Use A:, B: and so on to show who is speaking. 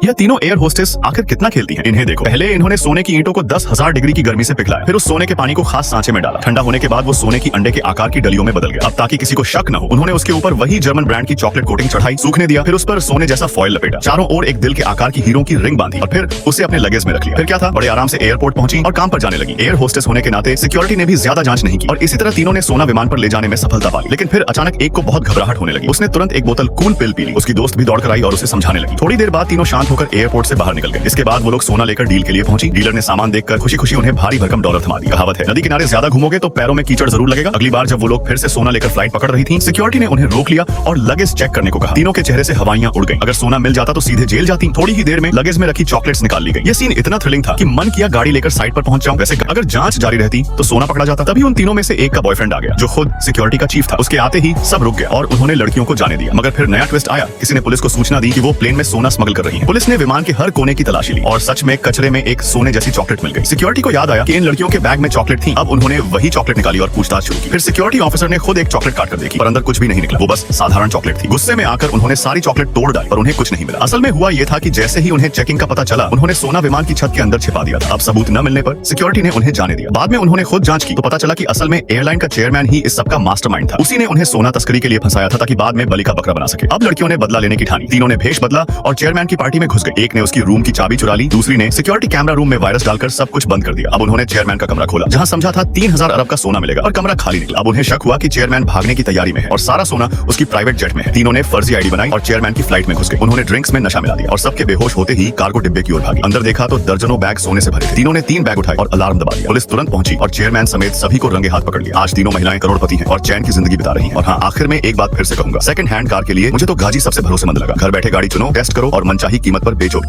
A: यह तीनों air hostess आखिर कितना खेलती हैं? इन्हें देखो, पहले इन्होंने सोने की ईंटों को 10,000 डिग्री की गर्मी से पिघलाया, फिर उस सोने के पानी को खास सांचे में डाला। ठंडा होने के बाद वो सोने की अंडे के आकार की डलियों में बदल गया। अब ताकि किसी को शक न हो, उन्होंने उसके ऊपर वही जर्मन ब्रांड की चॉकलेट कोटिंग चढ़ाई, सूखने दिया, फिर उस पर सोने जैसा फॉइल लपेटा, चारों ओर एक दिल के आकार की हीरों की रिंग बांधी और फिर उसे अपने लगेज में रख लिया। फिर क्या था, बड़े आराम से एयरपोर्ट पहुंची और काम पर जाने लगी। एयर होस्टेस होने के नाते सिक्योरिटी ने भी ज्यादा जांच नहीं की और इसी तरह तीनों ने सोना विमान पर ले जाने में सफलता पाई। लेकिन फिर अचानक एक को बहुत घबराहट होने लगी। उसने तुरंत एक बोतल कूल पिल पी ली। उसकी दोस्त भी दौड़ कर आई और उसे समझाने लगी। थोड़ी देर बाद तीनों शांत होकर एयरपोर्ट से बाहर निकल गए। इसके बाद वो लोग सोना लेकर डील के लिए पहुंची। डीलर ने सामान देखकर खुशी खुशी उन्हें भारी भरकम डॉलर थमा दिया। कहावत है, नदी किनारे ज्यादा घूमोगे तो पैरों में कीचड़ जरूर लगेगा। अगली बार जब वो लोग फिर से सोना लेकर फ्लाइट पकड़ रही थी, सिक्योरिटी ने उन्हें रोक लिया और लगेज चेक करने को कहा। तीनों के चेहरे से हवाइयां उड़ गईं। अगर सोना मिल जाता तो सीधे जेल जाती। थोड़ी ही देर में लगेज में रखी चॉकलेट्स निकाल ली गई। ये सीन इतना थ्रिलिंग था कि मन किया गाड़ी लेकर साइड पर पहुंच जाऊं। वैसे अगर जांच जारी रहती तो सोना पकड़ा जाता। तभी उन तीनों में से एक का बॉयफ्रेंड आ गया, जो खुद सिक्योरिटी का चीफ था। उसके आते ही सब रुक गया और उन्होंने लड़कियों को जाने दिया। मगर फिर नया ट्विस्ट आया। किसी ने पुलिस को सूचना दी कि वो प्लेन में सोना स्मगल कर रही है। पुलिस ने विमान के हर कोने की तलाशी ली और सच में कचरे में एक सोने जैसी चॉकलेट मिल गई। सिक्योरिटी को याद आया कि इन लड़कियों के बैग में चॉकलेट थी। अब उन्होंने वही चॉकलेट निकाली और पूछताछ शुरू की। फिर सिक्योरिटी ऑफिसर ने खुद एक चॉकलेट काट कर देखी, पर अंदर कुछ भी नहीं निकला। वो बस साधारण चॉकलेट थी। गुस्से में आकर उन्होंने सारी चॉकलेट तोड़ डाली, पर उन्हें कुछ नहीं मिला। असल में हुआ ये था कि जैसे ही उन्हें चेकिंग का पता चला, उन्होंने सोना विमान की छत के अंदर छिपा दिया था। अब सबूत न मिलने पर सिक्योरिटी ने उन्हें जाने दिया। बाद में उन्होंने खुद जांच की तो पता चला कि असल में एयरलाइन का चेयरमैन ही इस सबका मास्टरमाइंड था। उसी ने उन्हें सोना तस्करी के लिए फंसाया था ताकि बाद में बलि का बकरा बना सके। अब लड़कियों ने बदला लेने की ठानी। तीनों ने भेष बदला और चेयरमैन की पार्टी में घुस गए। एक ने उसकी रूम की चाबी चुरा ली, दूसरी ने सिक्योरिटी कैमरा रूम में वायरस डालकर सब कुछ बंद कर दिया। अब उन्होंने चेयरमैन का कमरा खोला, जहां समझा था 3000 अरब का सोना मिलेगा, और कमरा खाली निकला। अब उन्हें शक हुआ कि चेयरमैन भागने की तैयारी में है और सारा सोना उसकी प्राइवेट जेट में है। तीनों ने फर्जी आईडी बनाई और चेयरमैन की फ्लाइट में घुस गए। उन्होंने ड्रिंक्स में नशा मिला दिया और सबके बेहोश होते ही कार्गो डिब्बे की ओर भागे। अंदर देखा तो दर्जनों बैग सोने से भरे थे। तीनों ने 3 बैग उठाए और अलार्म दबा दिया। पुलिस तुरंत पहुंची और चेयरमैन समेत सभी को रंगे हाथ पकड़ लिया। आज तीनों महिलाएं करोड़पति हैं और चैन की जिंदगी बिता रही हैं। और हाँ, आखिर में एक बात फिर से कहूंगा, सेकंड हैंड कार के लिए मुझे तो गाजी सबसे भरोसेमंद लगा। घर बैठे गाड़ी चुनो, टेस्ट करो और मनचाही कीमत पर बेचो।